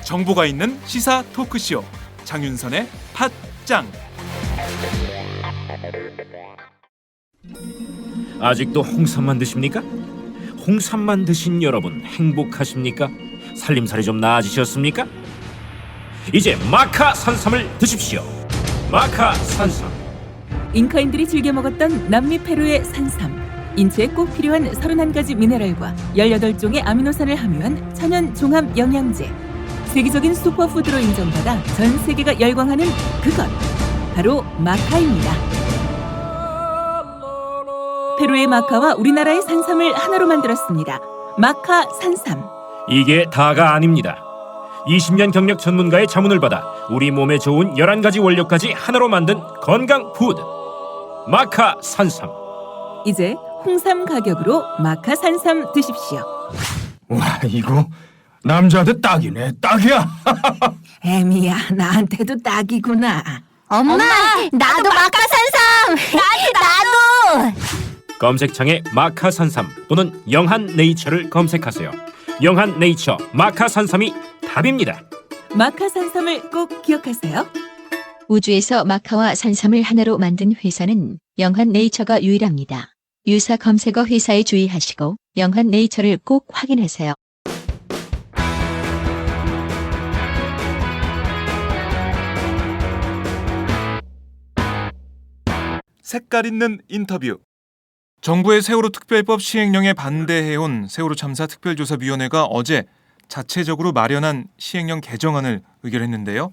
정보가 있는 시사 토크쇼 장윤선의 팟짱. 아직도 홍삼만 드십니까? 홍삼만 드신 여러분 행복하십니까? 살림살이 좀 나아지셨습니까? 이제 마카 산삼을 드십시오. 마카 산삼. 잉카인들이 즐겨 먹었던 남미 페루의 산삼. 인체에 꼭 필요한 31가지 미네랄과 18종의 아미노산을 함유한 천연 종합 영양제. 세계적인 슈퍼푸드로 인정받아 전 세계가 열광하는 그것 바로 마카입니다. 페루의 마카와 우리나라의 산삼을 하나로 만들었습니다. 마카 산삼. 이게 다가 아닙니다. 20년 경력 전문가의 자문을 받아 우리 몸에 좋은 11가지 원료까지 하나로 만든 건강 푸드 마카 산삼. 이제 홍삼 가격으로 마카 산삼 드십시오. 와, 이거 남자한테 딱이네. 딱이야. 애미야, 나한테도 딱이구나. 엄마, 나도 마카산삼. 나도. 검색창에 마카 산삼 또는 영한 네이처를 검색하세요. 영한 네이처 마카 산삼이 답입니다. 마카 산삼을 꼭 기억하세요. 우주에서 마카와 산삼을 하나로 만든 회사는 영한 네이처가 유일합니다. 유사 검색어 회사에 주의하시고 영한 네이처를 꼭 확인하세요. 색깔 있는 인터뷰. 정부의 세월호 특별법 시행령에 반대해온 세월호 참사 특별조사위원회가 어제 자체적으로 마련한 시행령 개정안을 의결했는데요.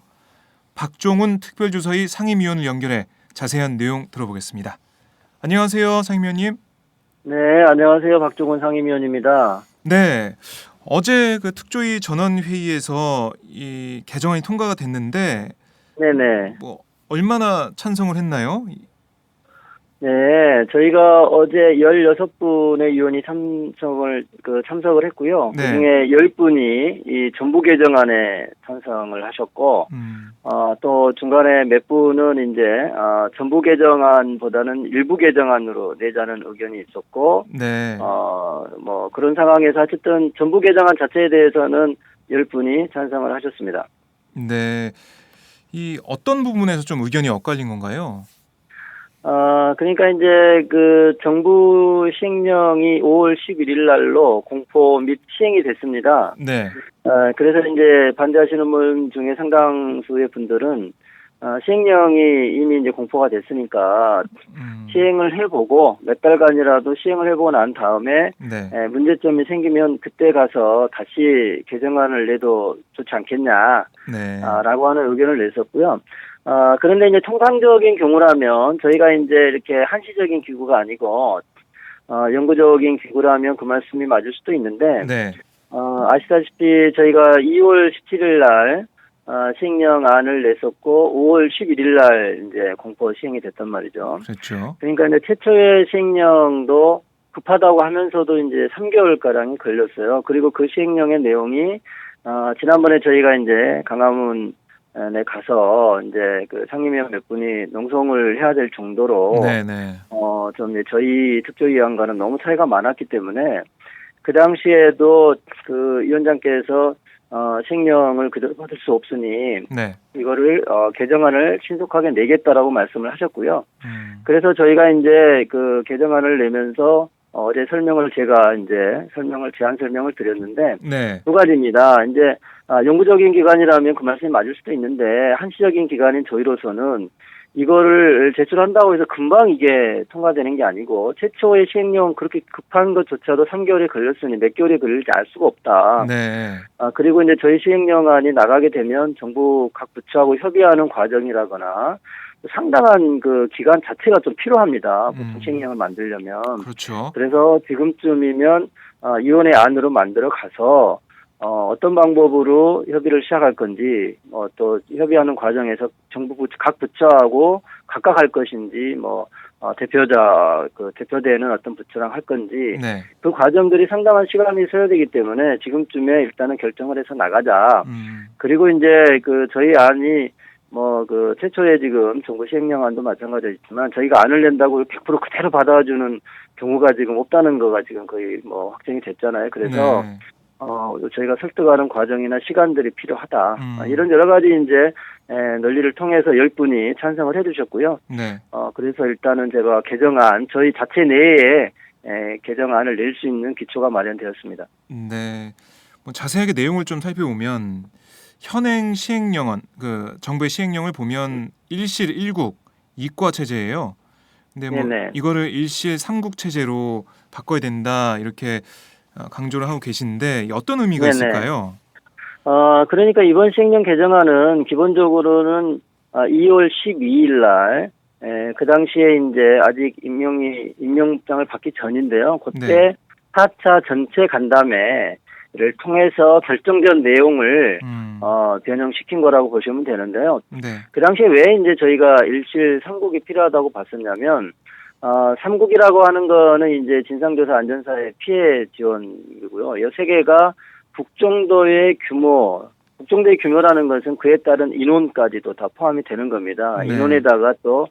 박종훈 특별조사위 상임위원을 연결해 자세한 내용 들어보겠습니다. 안녕하세요, 상임위원님. 네, 안녕하세요. 박종훈 상임위원입니다. 네, 어제 그 특조위 전원회의에서 이 개정안이 통과가 됐는데, 네네. 얼마나 찬성을 했나요? 네, 저희가 어제 16분의 위원이 참석을 했고요. 네. 그중에 10분이 이 전부 개정안에 찬성을 하셨고, 또 중간에 몇 분은 이제, 전부 개정안보다는 일부 개정안으로 내자는 의견이 있었고, 네. 뭐 그런 상황에서 어쨌든 전부 개정안 자체에 대해서는 10분이 찬성을 하셨습니다. 네. 이 어떤 부분에서 좀 의견이 엇갈린 건가요? 그러니까 이제 그 정부 시행령이 5월 11일 날로 공포 및 시행이 됐습니다. 네. 그래서 이제 반대하시는 분 중에 상당수의 분들은 시행령이 이미 이제 공포가 됐으니까 시행을 해보고 몇 달간이라도 시행을 해보고 난 다음에 네. 문제점이 생기면 그때 가서 다시 개정안을 내도 좋지 않겠냐. 네. 라고 하는 의견을 냈었고요. 그런데 이제 통상적인 경우라면 저희가 이제 이렇게 한시적인 기구가 아니고, 영구적인 기구라면 그 말씀이 맞을 수도 있는데, 네. 아시다시피 저희가 2월 17일 날, 시행령안을 냈었고, 5월 11일 날 이제 공포 시행이 됐단 말이죠. 그렇죠. 그러니까 이제 최초의 시행령도 급하다고 하면서도 이제 3개월가량이 걸렸어요. 그리고 그 시행령의 내용이, 지난번에 저희가 이제 강화문에 가서 이제 그 상임위원 몇 분이 농성을 해야 될 정도로 네네. 좀 이제 저희 특조위원과는 너무 차이가 많았기 때문에 그 당시에도 그 위원장께서 시행령을 그대로 받을 수 없으니 네. 이거를 개정안을 신속하게 내겠다라고 말씀을 하셨고요. 그래서 저희가 이제 그 개정안을 내면서 어제 제가 이제 제안 설명을 드렸는데, 네. 두 가지입니다. 이제, 영구적인 기간이라면 그 말씀이 맞을 수도 있는데, 한시적인 기간인 저희로서는 이거를 제출한다고 해서 금방 이게 통과되는 게 아니고, 최초의 시행령 그렇게 급한 것조차도 3개월이 걸렸으니 몇 개월이 걸릴지 알 수가 없다. 네. 그리고 이제 저희 시행령안이 나가게 되면 정부 각 부처하고 협의하는 과정이라거나, 상당한 그 기간 자체가 좀 필요합니다. 보통 시행령을 만들려면. 그렇죠. 그래서 지금쯤이면 위원회 안으로 만들어 가서 어떤 방법으로 협의를 시작할 건지, 또 협의하는 과정에서 정부 각 부처하고 각각 할 것인지, 대표되는 어떤 부처랑 할 건지 네. 그 과정들이 상당한 시간이 소요되기 때문에 지금쯤에 일단은 결정을 해서 나가자. 그리고 이제 저희 안이 최초에 지금 정부 시행령안도 마찬가지였지만 저희가 안을 낸다고 100% 그대로 받아주는 경우가 지금 없다는 거가 지금 거의 확정이 됐잖아요. 그래서 네. 저희가 설득하는 과정이나 시간들이 필요하다. 이런 여러 가지 이제 논리를 통해서 10분이 찬성을 해주셨고요. 네. 그래서 일단은 제가 개정안 저희 자체 내에 개정안을 낼 수 있는 기초가 마련되었습니다. 네. 자세하게 내용을 좀 살펴보면 현행 시행령은 정부의 시행령을 보면 일실 일국 이과 체제예요. 근데 네네. 이거를 일실 삼국 체제로 바꿔야 된다 이렇게 강조를 하고 계신데 어떤 의미가 네네. 있을까요? 그러니까 이번 시행령 개정안은 기본적으로는 2월 12일 날 그 당시에 이제 아직 임명장을 받기 전인데요. 그때 네. 4차 전체 간담회를 통해서 결정된 내용을 변형시킨 거라고 보시면 되는데요. 네. 그 당시에 왜 이제 저희가 일실 삼국이 필요하다고 봤었냐면 삼국이라고 하는 거는 이제 진상조사 안전사의 피해 지원이고요. 이 세 개가 국정도의 규모라는 것은 그에 따른 인원까지도 다 포함이 되는 겁니다. 네. 인원에다가 또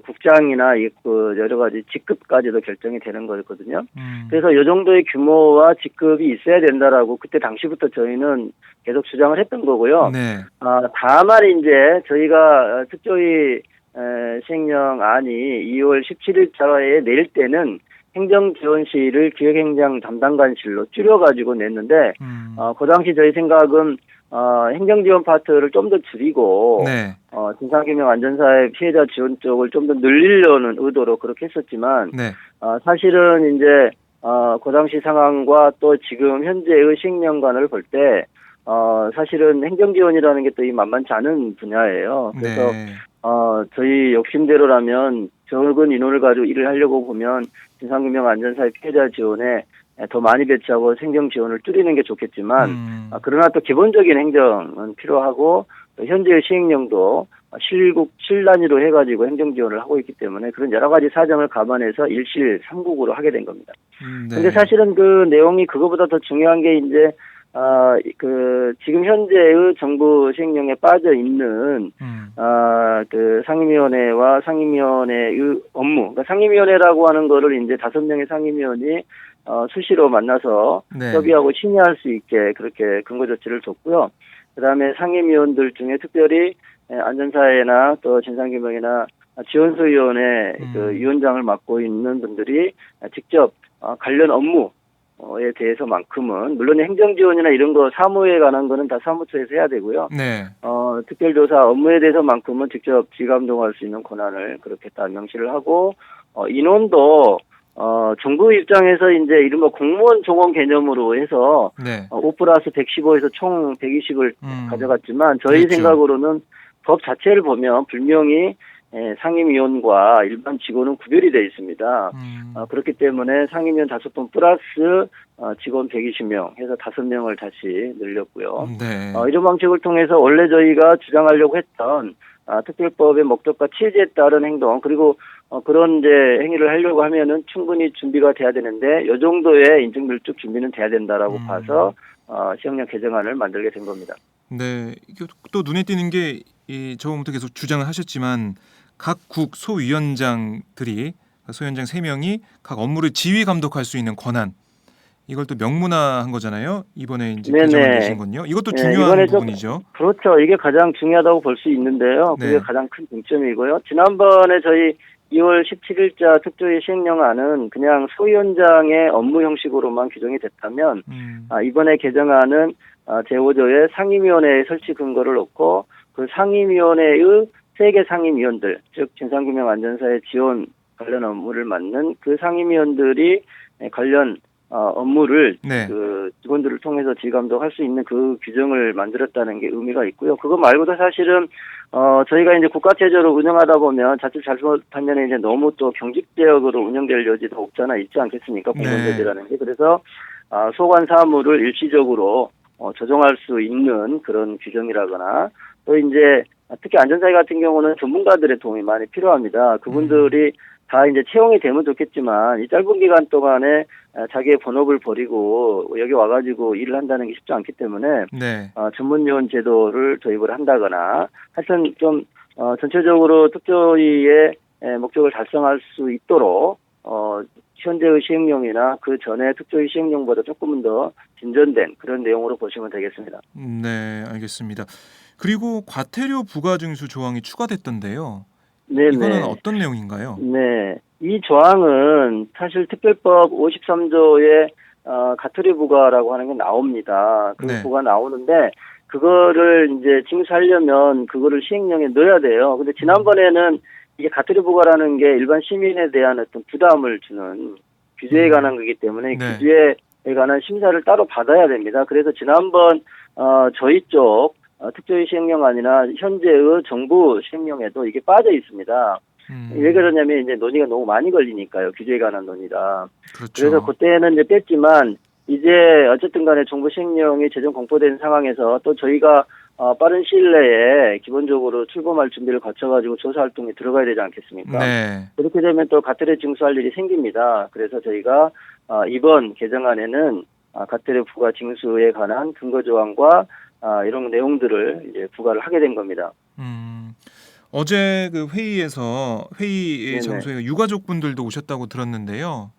국장이나 여러 가지 직급까지도 결정이 되는 거거든요. 그래서 이 정도의 규모와 직급이 있어야 된다라고 그때 당시부터 저희는 계속 주장을 했던 거고요. 네. 다만 이제 저희가 특조위 시행령안이 2월 17일자에 낼 때는 행정지원실을 기획행정 담당관실로 줄여가지고 냈는데 그 당시 저희 생각은 행정지원 파트를 좀 더 줄이고 네. 진상규명 안전사의 피해자 지원 쪽을 좀 더 늘리려는 의도로 그렇게 했었지만 네. 사실은 이제 그 당시 상황과 또 지금 현재의 시행령관을 볼 때 사실은 행정지원이라는 게 또 이 만만치 않은 분야예요. 그래서 네. 저희 욕심대로라면 적은 인원을 가지고 일을 하려고 보면 진상규명 안전사의 피해자 지원에 더 많이 배치하고 행정 지원을 줄이는 게 좋겠지만 그러나 또 기본적인 행정은 필요하고 또 현재의 시행령도 실국 7단위로 해가지고 행정 지원을 하고 있기 때문에 그런 여러 가지 사정을 감안해서 일실 3국으로 하게 된 겁니다. 네. 근데 사실은 그 내용이 그거보다 더 중요한 게 이제 지금 현재의 정부 시행령에 빠져 있는 상임위원회와 상임위원회의 업무, 그러니까 상임위원회라고 하는 거를 이제 5명의 상임위원이 수시로 만나서 네. 협의하고 심의할 수 있게 그렇게 근거 조치를 줬고요. 그다음에 상임위원들 중에 특별히 안전사회나 또 진상규명이나 지원소위원회 그 위원장을 맡고 있는 분들이 직접 관련 업무에 대해서만큼은 물론 행정지원이나 이런 거 사무에 관한 거는 다 사무처에서 해야 되고요. 네. 특별조사 업무에 대해서만큼은 직접 지감동할 수 있는 권한을 그렇게 다 명시를 하고 인원도 정부 입장에서 이제 이른바 공무원 종원 개념으로 해서 네. 5+115에서 총 120을 가져갔지만 저희 그렇죠. 생각으로는 법 자체를 보면 분명히 상임위원과 일반 직원은 구별이 되어 있습니다. 그렇기 때문에 상임위원 5분 플러스 직원 120명 해서 5명을 다시 늘렸고요. 네. 이런 방식을 통해서 원래 저희가 주장하려고 했던 특별법의 목적과 취지에 따른 행동 그리고 그런 이제 행위를 하려고 하면은 충분히 준비가 돼야 되는데 이 정도의 인증밀쭉 준비는 돼야 된다라고 봐서 시행령 개정안을 만들게 된 겁니다. 네. 이게 또 눈에 띄는 게 저번부터 계속 주장을 하셨지만 각 국 소위원장들이 소위원장 3명이 각 업무를 지휘 감독할 수 있는 권한 이걸 또 명문화한 거잖아요. 이번에 이제 개정을 내신 건요. 이것도 중요한 부분이죠. 그렇죠. 이게 가장 중요하다고 볼 수 있는데요. 그게 네. 가장 큰 쟁점이고요. 지난번에 저희 2월 17일자 특조위 시행령안은 그냥 소위원장의 업무 형식으로만 규정이 됐다면 이번에 개정안은 제5조의 상임위원회의 설치 근거를 놓고 그 상임위원회의 3개 상임위원들, 즉 진상규명 안전사의 지원 관련 업무를 맡는 그 상임위원들이 관련 업무를 네. 그 직원들을 통해서 지감독할 수 있는 그 규정을 만들었다는 게 의미가 있고요. 그거 말고도 사실은 저희가 이제 국가 체제로 운영하다 보면 자칫 잘못하면 이제 너무 또 경직적으로 운영될 여지도 없잖아 있지 않겠습니까? 공무원제도라는 게. 그래서 소관 사무를 일시적으로 조정할 수 있는 그런 규정이라거나 또 이제 특히 안전사회 같은 경우는 전문가들의 도움이 많이 필요합니다. 그분들이 다 이제 채용이 되면 좋겠지만 이 짧은 기간 동안에 자기의 본업을 버리고 여기 와가지고 일을 한다는 게 쉽지 않기 때문에 네. 전문 요원 제도를 도입을 한다거나 하여튼 좀 전체적으로 특조위의 목적을 달성할 수 있도록 현재의 시행령이나 그 전에 특조위 시행령보다 조금은 더 진전된 그런 내용으로 보시면 되겠습니다. 네, 알겠습니다. 그리고 과태료 부과 징수 조항이 추가됐던데요. 네네. 이거는 어떤 내용인가요? 네. 이 조항은 사실 특별법 53조에 과태료 부과라고 하는 게 나옵니다. 그 네. 부과 나오는데 그거를 이제 징수하려면 그거를 시행령에 넣어야 돼요. 근데 지난번에는 이게 과태료 부과라는 게 일반 시민에 대한 어떤 부담을 주는 규제에 관한 거기 때문에 네. 규제에 관한 심사를 따로 받아야 됩니다. 그래서 지난번 저희 쪽 특조위 시행령 아니라 현재의 정부 시행령에도 이게 빠져 있습니다. 왜 그러냐면 이제 논의가 너무 많이 걸리니까요. 규제에 관한 논의가. 그렇죠. 그래서 그때는 이제 뺐지만 이제 어쨌든 간에 정부 시행령이 제정 공포된 상황에서 또 저희가 빠른 시일 내에 기본적으로 출범할 준비를 거쳐가지고 조사 활동에 들어가야 되지 않겠습니까? 네. 그렇게 되면 또 과태료 징수할 일이 생깁니다. 그래서 저희가 이번 개정안에는 과태료 부과 징수에 관한 근거 조항과 이런 내용들을 이제 부과를 하게 된 겁니다. 어제 그 회의 네네. 장소에 유가족분들도 오셨다고 들었는데요.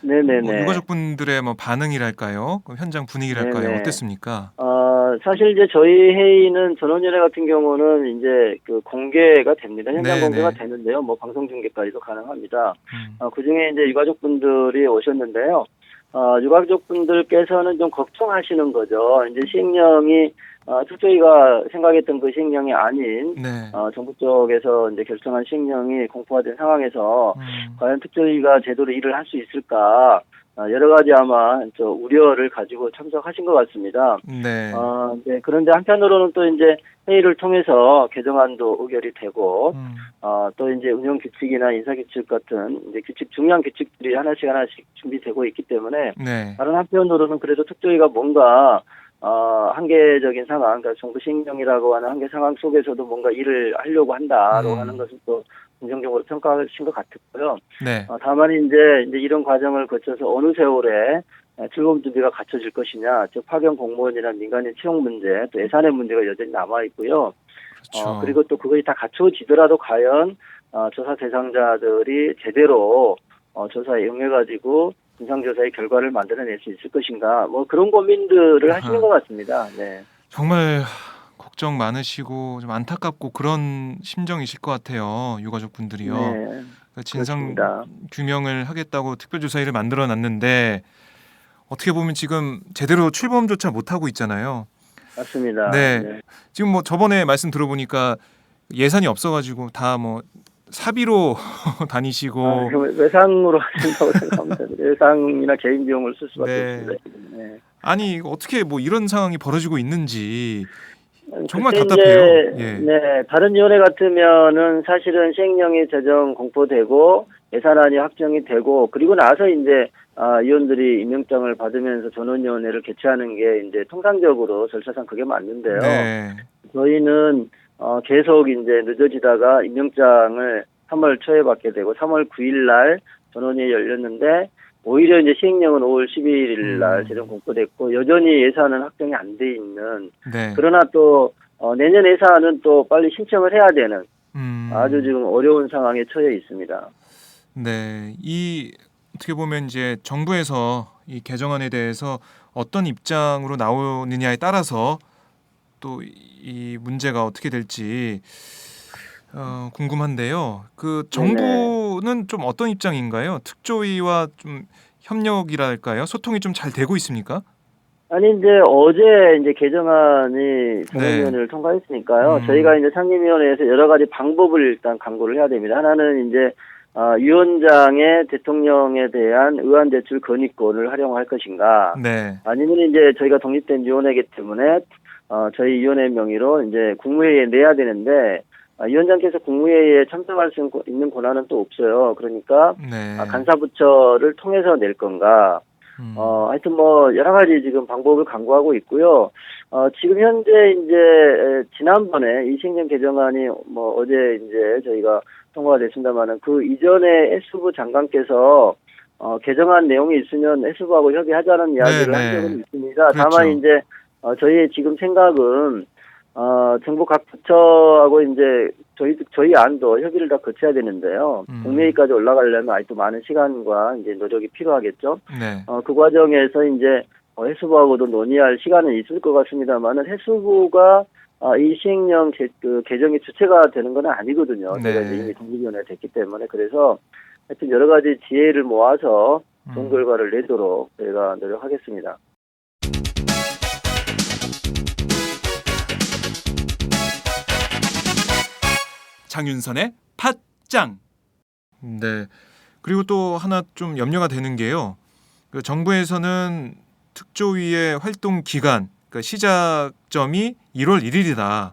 네네네. 뭐 유가족분들의 뭐 반응이랄까요? 그 현장 분위기랄까요? 네네. 어땠습니까? 사실 이제 저희 회의는 전원위원회 같은 경우는 이제 그 공개가 됩니다. 현장 네네. 공개가 되는데요. 뭐 방송 중계까지도 가능합니다. 음. 그 중에 이제 유가족분들이 오셨는데요. 유가족분들께서는 좀 걱정하시는 거죠. 이제 시행령이 특조위가 생각했던 그 시행령이 아닌 네. 정부 쪽에서 이제 결정한 시행령이 공포화된 상황에서 과연 특조위가 제대로 일을 할 수 있을까 여러 가지 아마 우려를 가지고 참석하신 것 같습니다. 네. 네. 그런데 한편으로는 또 이제 회의를 통해서 개정안도 의결이 되고 또 이제 운영 규칙이나 인사 규칙 같은 이제 중요한 규칙들이 하나씩 준비되고 있기 때문에 네. 다른 한편으로는 그래도 특조위가 뭔가 한계적인 상황, 그러니까 정부 시행령이라고 하는 한계 상황 속에서도 뭔가 일을 하려고 한다라고 하는 것을 또 긍정적으로 평가하신 것 같았고요. 네. 다만 이제 이런 과정을 거쳐서 어느 세월에 출범 준비가 갖춰질 것이냐, 즉 파견 공무원이나 민간인 채용 문제, 또 예산의 문제가 여전히 남아 있고요. 그렇죠. 그리고 또 그것이 다 갖춰지더라도 과연 조사 대상자들이 제대로 조사에 응해가지고 진상조사의 결과를 만들어낼 수 있을 것인가, 뭐 그런 고민들을 하시는 것 같습니다. 네. 정말 걱정 많으시고 좀 안타깝고 그런 심정이실 것 같아요. 유가족분들이요. 네. 그러니까 진상 그렇습니다. 규명을 하겠다고 특별조사위를 만들어 놨는데 어떻게 보면 지금 제대로 출범조차 못 하고 있잖아요. 맞습니다. 네. 지금 뭐 저번에 말씀 들어보니까 예산이 없어가지고 다 뭐 사비로 다니시고. 외상으로 하신다고 생각합니다. 외상이나 개인 비용을 쓸 수밖에 네. 없습니다. 네. 아니 어떻게 뭐 이런 상황이 벌어지고 있는지 정말 그때 답답해요. 이제, 예. 네, 다른 위원회 같으면은 사실은 시행령이 제정 공포되고 예산안이 확정이 되고 그리고 나서 이제 위원들이 임명장을 받으면서 전원위원회를 개최하는 게 이제 통상적으로 절차상 그게 맞는데요. 네. 저희는 계속 이제 늦어지다가 임명장을 3월 초에 받게 되고 3월 9일 날 전원이 열렸는데 오히려 이제 시행령은 5월 11일 날 제정 공포됐고 여전히 예산은 확정이 안 돼 있는 네. 그러나 또 내년 예산은 또 빨리 신청을 해야 되는 아주 지금 어려운 상황에 처해 있습니다. 네. 이 어떻게 보면 이제 정부에서 이 개정안에 대해서 어떤 입장으로 나오느냐에 따라서 또 이 문제가 어떻게 될지 궁금한데요. 그 정부는 좀 어떤 입장인가요? 특조위와 좀 협력이랄까요? 소통이 좀 잘 되고 있습니까? 아니 이제 어제 이제 개정안이 전원위원회를 통과했으니까요. 저희가 이제 상임위원회에서 여러 가지 방법을 일단 강구를 해야 됩니다. 하나는 이제 위원장의 대통령에 대한 의안 제출 건의권을 활용할 것인가, 네. 아니면 이제 저희가 독립된 위원회이기 때문에 저희 위원회 명의로 이제 국무회의에 내야 되는데 위원장께서 국무회의에 참석할 수 있는 권한은 또 없어요. 그러니까 네. 간사부처를 통해서 낼 건가. 하여튼 뭐 여러 가지 지금 방법을 강구하고 있고요. 지금 현재 이제 지난번에 이 시행령 개정안이 뭐 어제 이제 저희가 통과가 됐습니다만은 그 이전에 해수부 장관께서 개정안 내용이 있으면 해수부하고 협의하자는 이야기를 한 적은 있습니다. 그렇죠. 다만 이제 저희의 지금 생각은 정부 각 부처하고 이제 저희 안도 협의를 다 거쳐야 되는데요. 국내까지 올라가려면 아직도 많은 시간과 이제 노력이 필요하겠죠. 네. 그 과정에서 이제 해수부하고도 논의할 시간은 있을 것 같습니다만은 해수부가 이 시행령 개정의 주체가 되는 건 아니거든요. 네. 제가 이제 이미 독립위원회가 됐기 때문에 그래서 하여튼 여러 가지 지혜를 모아서 좋은 결과를 내도록 저희가 노력하겠습니다. 장윤선의 팟짱. 네. 그리고 또 하나 좀 염려가 되는 게요. 그 정부에서는 특조위의 활동 기간, 그러니까 시작점이 1월 1일이다.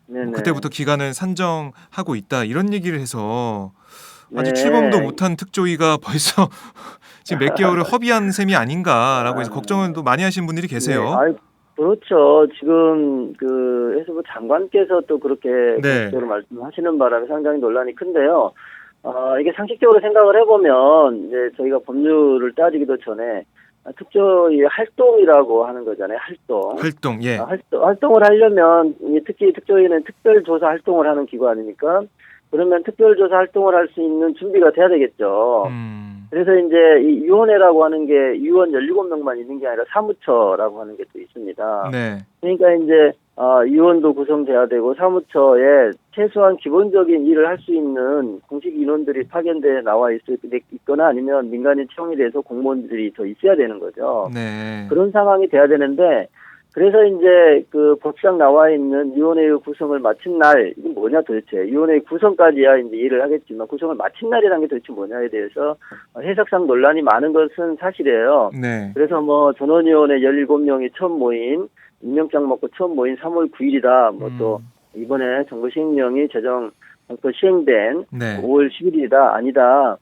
네네. 그때부터 기간을 산정하고 있다. 이런 얘기를 해서 아직 네. 출범도 못한 특조위가 벌써 지금 몇 개월을 허비한 셈이 아닌가라고 해서 걱정을 또 많이 하시는 분들이 계세요. 네. 그렇죠. 지금 그 해수부 장관께서 또 그렇게 네. 적극적으로 말씀하시는 바람에 상당히 논란이 큰데요. 이게 상식적으로 생각을 해보면 이제 저희가 법률을 따지기도 전에 특조위 활동이라고 하는 거잖아요. 활동, 예. 활동을 하려면 특히 특조위는 특별조사 활동을 하는 기관이니까 그러면 특별조사 활동을 할 수 있는 준비가 돼야 되겠죠. 그래서 이제 이 위원회라고 하는 게 위원 17명만 있는 게 아니라 사무처라고 하는 게 또 있습니다. 네. 그러니까 이제 위원도 구성돼야 되고 사무처에 최소한 기본적인 일을 할 수 있는 공식 인원들이 파견돼 나와 있거나 아니면 민간인 채용이 돼서 공무원들이 더 있어야 되는 거죠. 네. 그런 상황이 돼야 되는데 그래서 이제 그 법상 나와 있는 위원회의 구성을 마친 날 이게 뭐냐 도대체 위원회 구성까지야 이제 이해를 하겠지만 구성을 마친 날이라는 게 도대체 뭐냐에 대해서 해석상 논란이 많은 것은 사실이에요. 네. 그래서 뭐 전원위원회 17명이 처음 모인 임명장 먹고 처음 모인 3월 9일이다. 뭐 또 이번에 정부 시행령이 또 시행된 네. 5월 10일이다. 아니다.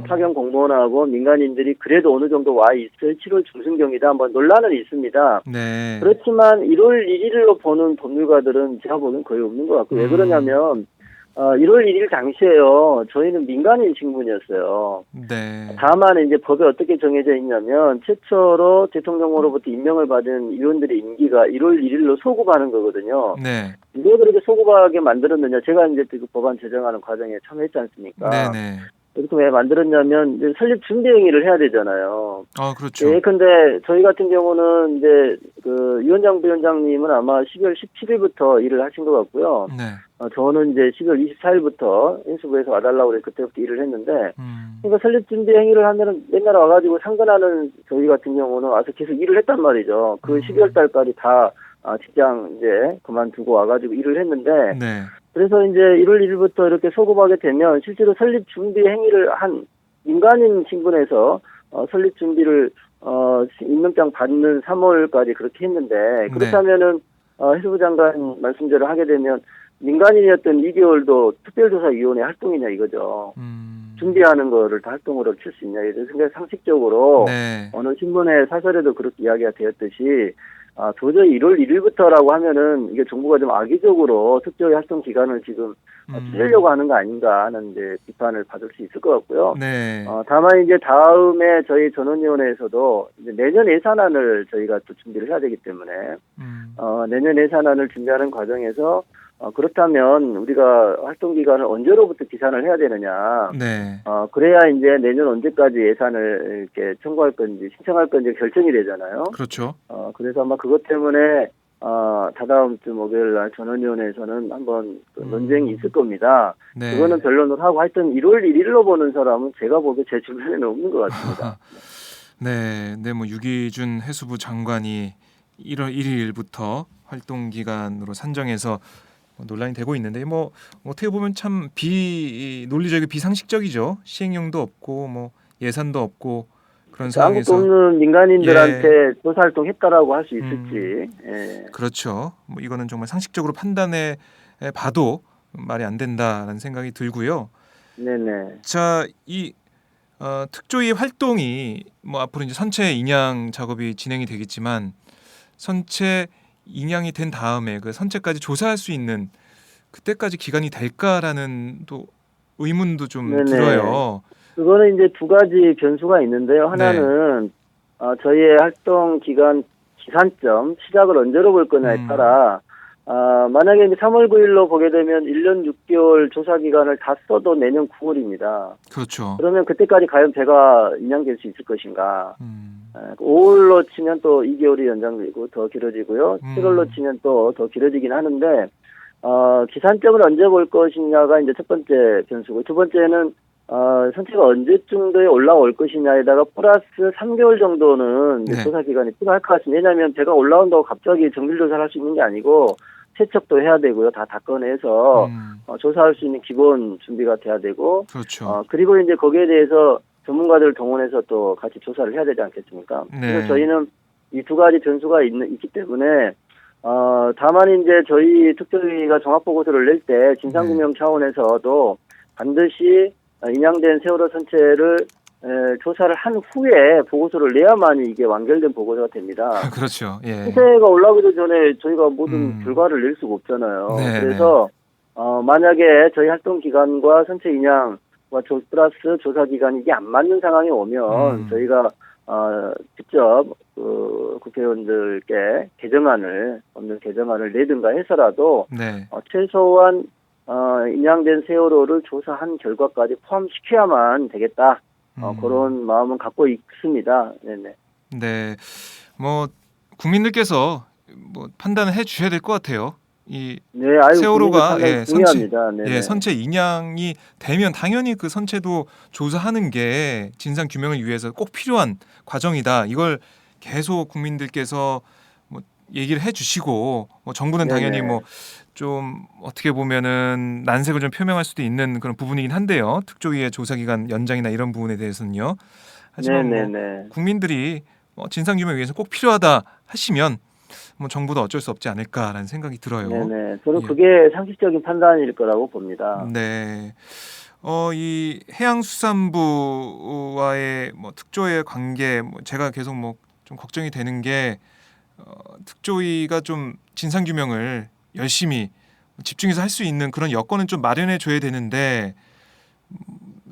파견 공무원하고 민간인들이 그래도 어느 정도 와 있을 7월 중순경이다. 뭐 논란은 있습니다. 네. 그렇지만 1월 1일로 보는 법률가들은 제가 보기엔 거의 없는 것 같고 왜 그러냐면 1월 1일 당시에요. 저희는 민간인 신분이었어요. 네. 다만 이제 법에 어떻게 정해져 있냐면 최초로 대통령으로부터 임명을 받은 위원들의 임기가 1월 1일로 소급하는 거거든요. 네. 왜 그렇게 소급하게 만들었느냐? 제가 이제 그 법안 제정하는 과정에 참여했지 않습니까? 네네. 이렇게 왜 만들었냐면 이제 설립 준비 행위를 해야 되잖아요. 그렇죠. 예, 근데 저희 같은 경우는 이제 그 위원장 부위원장님은 아마 12월 17일부터 일을 하신 것 같고요. 네. 저는 이제 12월 24일부터 인수부에서 와달라고 그래서 그때부터 일을 했는데, 음. 그러니까 설립 준비 행위를 하면은 맨날 와가지고 상근하는 저희 같은 경우는 와서 계속 일을 했단 말이죠. 그 12월 달까지 다 직장 이제 그만두고 와가지고 일을 했는데, 네. 그래서 이제 1월 1일부터 이렇게 소급하게 되면 실제로 설립 준비 행위를 한 민간인 신분에서 설립 준비를 임명장 받는 3월까지 그렇게 했는데 그렇다면은 해수부 장관 말씀대로 하게 되면 민간인이었던 2개월도 특별조사위원회 활동이냐 이거죠. 준비하는 거를 다 활동으로 칠 수 있냐 이래서 그냥 상식적으로 네. 어느 신문의 사설에도 그렇게 이야기가 되었듯이 도저히 1월 1일부터라고 하면은 이게 정부가 좀 악의적으로 특조위 활동 기간을 지금 줄이려고 하는 거 아닌가 하는 이제 비판을 받을 수 있을 것 같고요. 네. 다만 이제 다음에 저희 전원위원회에서도 이제 내년 예산안을 저희가 또 준비를 해야 되기 때문에 내년 예산안을 준비하는 과정에서 그렇다면 우리가 활동 기간을 언제로부터 기산을 해야 되느냐. 네. 그래야 이제 내년 언제까지 예산을 이렇게 청구할 건지 신청할 건지 결정이 되잖아요. 그렇죠. 그래서 아마 그것 때문에 다다음 주 목요일 날 전원위원회에서는 한번 논쟁이 있을 겁니다. 네. 그거는 변론을 하고 하여튼 1월 1일로 보는 사람은 제가 보기에 제 주변에는 없는 것 같습니다. 네. 네, 뭐 유기준 해수부 장관이 1월 1일부터 활동 기간으로 산정해서 논란이 되고 있는데 뭐 어떻게 보면 참 논리적이고 비상식적이죠. 시행령도 없고 뭐 예산도 없고 그런 상황에서 아무것도 없는 민간인들한테 조사 활동했다라고 할 수 있을지. 예. 그렇죠. 뭐 이거는 정말 상식적으로 판단해 봐도 말이 안 된다라는 생각이 들고요. 네네. 자, 이 특조위 활동이 뭐 앞으로 이제 선체 인양 작업이 진행이 되겠지만 선체 인양이 된 다음에 그 선체까지 조사할 수 있는 그때까지 기간이 될까라는 또 의문도 좀 네네. 들어요. 그거는 이제 두 가지 변수가 있는데요. 하나는 저희의 활동 기간 기산점 시작을 언제로 볼 거냐에 따라 만약에 이제 3월 9일로 보게 되면 1년 6개월 조사 기간을 다 써도 내년 9월입니다. 그렇죠. 그러면 그때까지 과연 배가 인양될 수 있을 것인가? 5월로 치면 또 2개월이 연장되고 더 길어지고요. 7월로 치면 또 더 길어지긴 하는데 기산점을 언제 볼 것이냐가 이제 첫 번째 변수고, 두 번째는 선체가 언제 정도에 올라올 것이냐에다가 플러스 3개월 정도는 이제 네. 조사 기간이 필요할 것 같습니다. 왜냐하면 배가 올라온다고 갑자기 정밀 조사를 할 수 있는 게 아니고 세척도 해야 되고요. 다 꺼내서 조사할 수 있는 기본 준비가 돼야 되고, 그렇죠. 그리고 이제 거기에 대해서 전문가들을 동원해서 또 같이 조사를 해야 되지 않겠습니까? 네. 그래서 저희는 이 두 가지 변수가 있기 때문에 다만 이제 저희 특조위가 종합보고서를 낼 때 진상규명 차원에서도 반드시 인양된 세월호 선체를 조사를 한 후에 보고서를 내야만이 이게 완결된 보고서가 됩니다. 그렇죠. 예. 선체가 올라오기도 전에 저희가 모든 결과를 낼 수가 없잖아요. 네, 그래서 만약에 저희 활동 기간과 선체 인양과 플러스 조사 기간이 이게 안 맞는 상황이 오면 저희가 직접 국회의원들께 없는 개정안을 내든가 해서라도 네. 최소한 인양된 세월호를 조사한 결과까지 포함시켜야만 되겠다. 그런 마음은 갖고 있습니다. 네네. 네. 뭐 국민들께서 뭐 판단을 해 주셔야 될 것 같아요. 이 네, 아유, 세월호가 국민들 판단 중요합니다. 네네. 선체 인양이 되면 당연히 그 선체도 조사하는 게 진상 규명을 위해서 꼭 필요한 과정이다. 이걸 계속 국민들께서 뭐 얘기를 해주시고, 뭐 정부는 당연히 네네. 뭐 좀 어떻게 보면은 난색을 좀 표명할 수도 있는 그런 부분이긴 한데요. 특조위의 조사 기간 연장이나 이런 부분에 대해서는요. 하지만 뭐 네네네. 국민들이 진상 규명 위해서 꼭 필요하다 하시면 뭐 정부도 어쩔 수 없지 않을까라는 생각이 들어요. 네네. 저는 예. 그게 상식적인 판단일 거라고 봅니다. 네. 이 해양수산부와의 뭐 특조위의 관계, 뭐 제가 계속 뭐 좀 걱정이 되는 게 특조위가 좀 진상 규명을 열심히 집중해서 할 수 있는 그런 여건은 좀 마련해 줘야 되는데,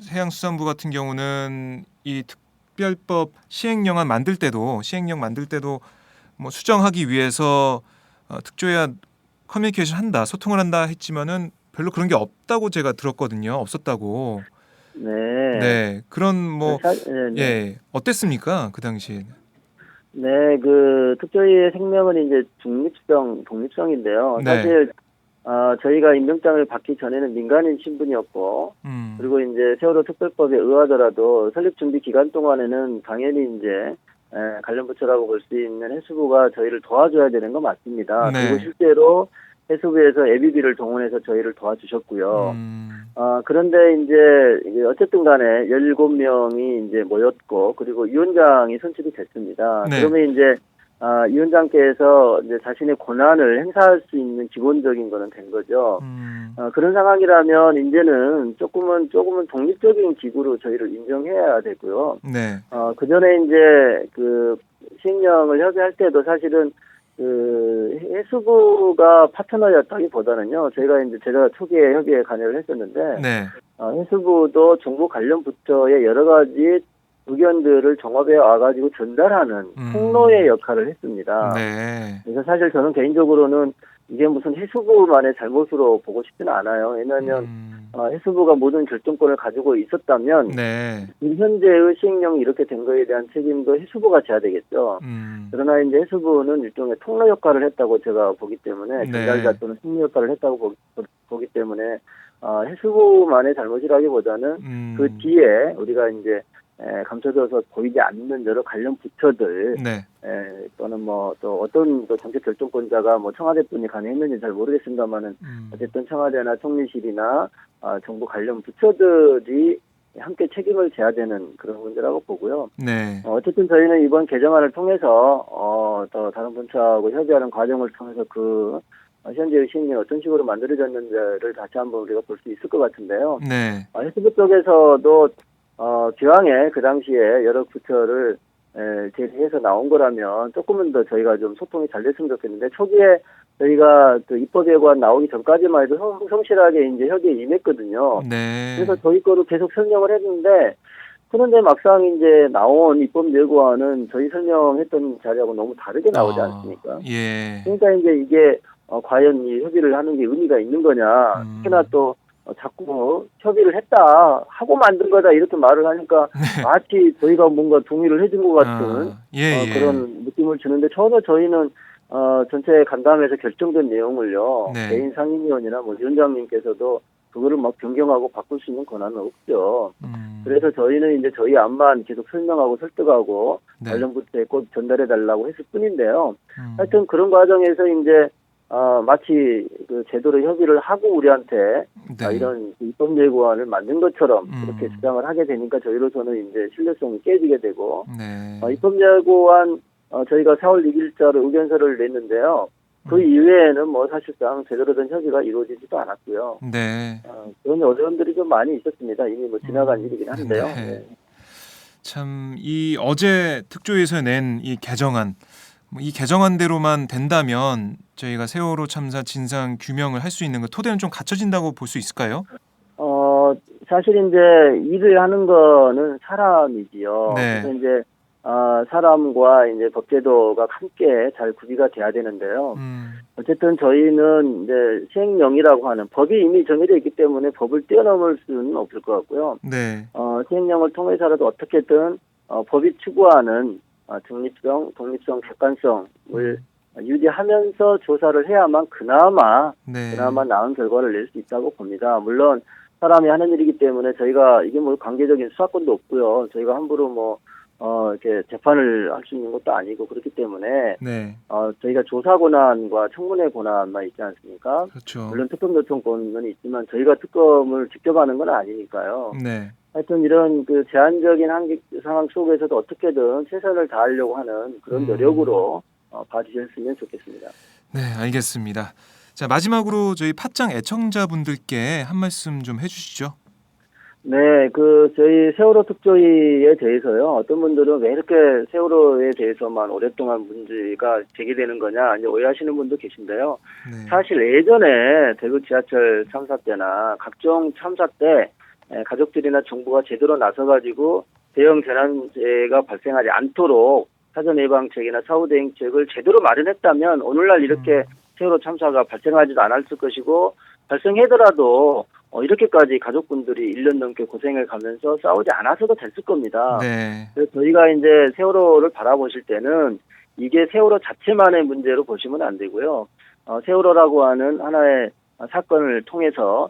해양수산부 같은 경우는 이 특별법 시행령 만들 때도 뭐 수정하기 위해서 특조위와 커뮤니케이션 한다, 소통을 한다 했지만은 별로 그런 게 없다고 제가 들었거든요. 없었다고. 네. 네. 그런 뭐 네네. 예, 어땠습니까? 그 당시에. 네, 그 특조위의 생명은 이제 독립성인데요. 네. 사실 저희가 임명장을 받기 전에는 민간인 신분이었고, 그리고 이제 세월호 특별법에 의하더라도 설립 준비 기간 동안에는 당연히 이제 관련 부처라고 볼 수 있는 해수부가 저희를 도와줘야 되는 거 맞습니다. 네. 그리고 실제로 해수부에서 ABB를 동원해서 저희를 도와주셨고요. 그런데 이제 어쨌든 간에 17명이 이제 모였고, 그리고 위원장이 선출이 됐습니다. 네. 그러면 이제 위원장께서 이제 자신의 권한을 행사할 수 있는 기본적인 거는 된 거죠. 그런 상황이라면 이제는 조금은 독립적인 기구로 저희를 인정해야 되고요. 네. 그 전에 이제 그 시행령을 협의할 때도 사실은 그 해수부가 파트너였다기보다는요, 제가 초기에 협의에 관여를 했었는데, 네. 해수부도 정부 관련 부처의 여러 가지 의견들을 종합해 와가지고 전달하는 통로의 역할을 했습니다. 네. 그래서 사실 저는 개인적으로는 이게 무슨 해수부만의 잘못으로 보고 싶지는 않아요. 왜냐하면 해수부가 모든 결정권을 가지고 있었다면 네. 현재의 시행령이 이렇게 된 거에 대한 책임도 해수부가 져야 되겠죠. 그러나 이제 해수부는 일종의 통로 역할을 했다고 제가 보기 때문에, 네. 전달자 또는 승리 역할을 했다고 보기 때문에 해수부만의 잘못이라기보다는 그 뒤에 우리가 이제 감춰져서 보이지 않는 여러 관련 부처들, 네. 또는 뭐 또 어떤 또 정책 결정권자가 뭐 청와대뿐이 가능했는지 잘 모르겠습니다만은 어쨌든 청와대나 총리실이나 정부 관련 부처들이 함께 책임을 져야 되는 그런 문제라고 보고요. 네. 어쨌든 저희는 이번 개정안을 통해서 또 다른 분처하고 협의하는 과정을 통해서 그 현재의 시행령이 어떤 식으로 만들어졌는지를 다시 한번 우리가 볼 수 있을 것 같은데요. 네. 해수부 쪽에서도 기왕에 그 당시에 여러 부처를 제시해서 나온 거라면 조금은 더 저희가 좀 소통이 잘 됐으면 좋겠는데 초기에 저희가 그 입법예고안 나오기 전까지만 해도 성실하게 이제 협의에 임했거든요. 네. 그래서 저희 거로 계속 설명을 했는데 그런데 막상 이제 나온 입법예고안은 저희 설명했던 자리하고 너무 다르게 나오지 않습니까? 예. 그러니까 이제 이게 과연 이 협의를 하는 게 의미가 있는 거냐. 특히나 또 자꾸 협의를 했다 하고 만든 거다 이렇게 말을 하니까 마치 저희가 뭔가 동의를 해준 것 같은 예. 그런 느낌을 주는데 전혀 저희는 전체 간담회에서 결정된 내용을요. 네. 개인 상임위원이나 뭐 위원장님께서도 그거를 막 변경하고 바꿀 수 있는 권한은 없죠. 그래서 저희는 이제 저희 안만 계속 설명하고 설득하고 네. 관련 부처에 꼭 전달해 달라고 했을 뿐인데요. 하여튼 그런 과정에서 이제 마치 그 제도로 협의를 하고 우리한테 네. 이런 입법예고안을 만든 것처럼 그렇게 주장을 하게 되니까 저희로서는 이제 신뢰성이 깨지게 되고 네. 입법예고안 저희가 4월 6일자로 의견서를 냈는데요. 그 이외에는 뭐 사실상 제대로 된 협의가 이루어지지도 않았고요. 네. 그런 어려움들이 좀 많이 있었습니다. 이미 뭐 지나간 일이긴 한데요. 네. 네. 참 이 어제 특조위에서 낸 이 개정안, 이 개정안대로만 된다면 저희가 세월호 참사 진상 규명을 할 수 있는 그 토대는 좀 갖춰진다고 볼 수 있을까요? 사실 이제 일을 하는 거는 사람이지요. 네. 그래서 이제 사람과 이제 법제도가 함께 잘 구비가 돼야 되는데요. 어쨌든 저희는 이제 시행령이라고 하는 법이 이미 정해져 있기 때문에 법을 뛰어넘을 수는 없을 것 같고요. 네. 시행령을 통해서라도 어떻게든 법이 추구하는 독립성, 객관성을 유지하면서 조사를 해야만 그나마 나은 결과를 낼 수 있다고 봅니다. 물론 사람이 하는 일이기 때문에 저희가 이게 뭐 관계적인 수사권도 없고요. 저희가 함부로 뭐 이렇게 재판을 할 수 있는 것도 아니고 그렇기 때문에 네. 저희가 조사 권한과 청문회 권한만 있지 않습니까? 그렇죠. 물론 특검 요청권은 있지만 저희가 특검을 직접 하는 건 아니니까요. 네. 하여튼 이런 그 제한적인 상황 속에서도 어떻게든 최선을 다하려고 하는 그런 노력으로 봐주셨으면 좋겠습니다. 네, 알겠습니다. 자, 마지막으로 저희 팟짱 애청자분들께 한 말씀 좀 해주시죠. 네, 저희 세월호 특조위에 대해서요. 어떤 분들은 왜 이렇게 세월호에 대해서만 오랫동안 문제가 제기되는 거냐, 이제 오해하시는 분도 계신데요. 네. 사실 예전에 대구 지하철 참사 때나 각종 참사 때 가족들이나 정부가 제대로 나서가지고 대형 재난재해가 발생하지 않도록 사전 예방책이나 사후 대응책을 제대로 마련했다면 오늘날 이렇게 세월호 참사가 발생하지도 않았을 것이고 발생하더라도 이렇게까지 가족분들이 1년 넘게 고생을 가면서 싸우지 않아서도 됐을 겁니다. 네. 그래서 저희가 이제 세월호를 바라보실 때는 이게 세월호 자체만의 문제로 보시면 안 되고요. 세월호라고 하는 하나의 사건을 통해서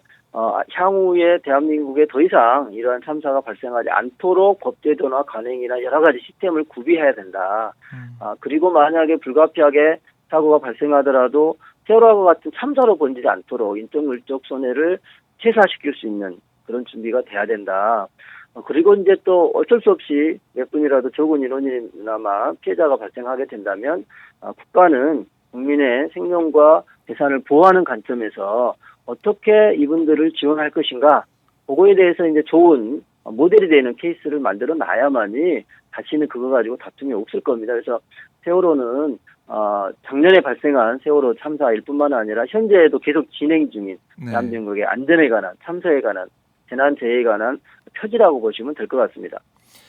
향후에 대한민국에 더 이상 이러한 참사가 발생하지 않도록 법제도나 관행이나 여러 가지 시스템을 구비해야 된다. 그리고 만약에 불가피하게 사고가 발생하더라도 세월호와 같은 참사로 번지지 않도록 인적 물적 손해를 최소화시킬 수 있는 그런 준비가 돼야 된다. 그리고 이제 또 어쩔 수 없이 몇 분이라도 적은 인원이나마 피해자가 발생하게 된다면 국가는 국민의 생명과 재산을 보호하는 관점에서 어떻게 이분들을 지원할 것인가, 그거에 대해서 이제 좋은 모델이 되는 케이스를 만들어 놔야만이 다시는 그거 가지고 다툼이 없을 겁니다. 그래서 세월호는 작년에 발생한 세월호 참사일 뿐만 아니라 현재에도 계속 진행 중인 대한민국의 안전에 관한, 참사에 관한, 재난재해에 관한 표지라고 보시면 될 것 같습니다.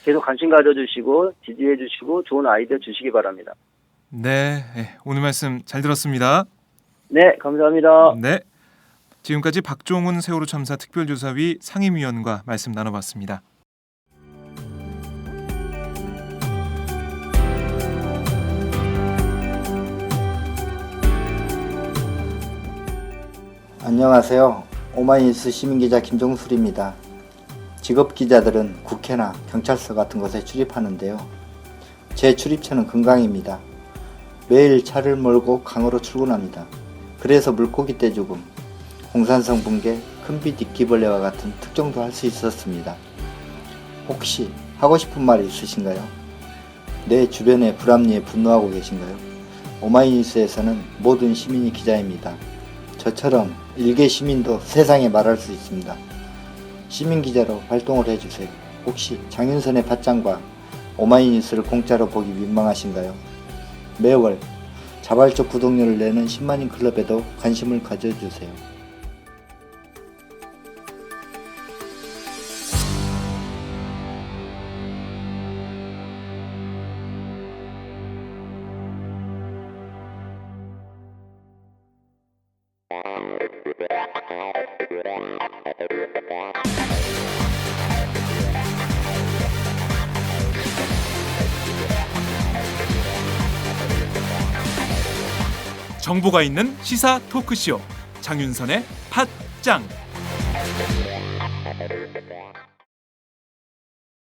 계속 관심 가져주시고 지지해 주시고 좋은 아이디어 주시기 바랍니다. 네, 오늘 말씀 잘 들었습니다. 네, 감사합니다. 네, 지금까지 박종훈 세월호 참사 특별조사위 상임위원과 말씀 나눠봤습니다. 안녕하세요. 오마이뉴스 시민기자 김종술입니다. 직업기자들은 국회나 경찰서 같은 곳에 출입하는데요. 제 출입처는 금강입니다. 매일 차를 몰고 강으로 출근합니다. 그래서 물고기 떼죽음, 홍산성 붕괴, 큰빛 이끼벌레와 같은 특종도 할 수 있었습니다. 혹시 하고 싶은 말이 있으신가요? 내 주변의 불합리에 분노하고 계신가요? 오마이뉴스에서는 모든 시민이 기자입니다. 저처럼 일개 시민도 세상에 말할 수 있습니다. 시민기자로 활동을 해주세요. 혹시 장윤선의 팟짱과 오마이뉴스를 공짜로 보기 민망하신가요? 매월 자발적 구독료를 내는 10만인 클럽에도 관심을 가져주세요. 정보가 있는 시사 토크쇼 장윤선의 팟짱.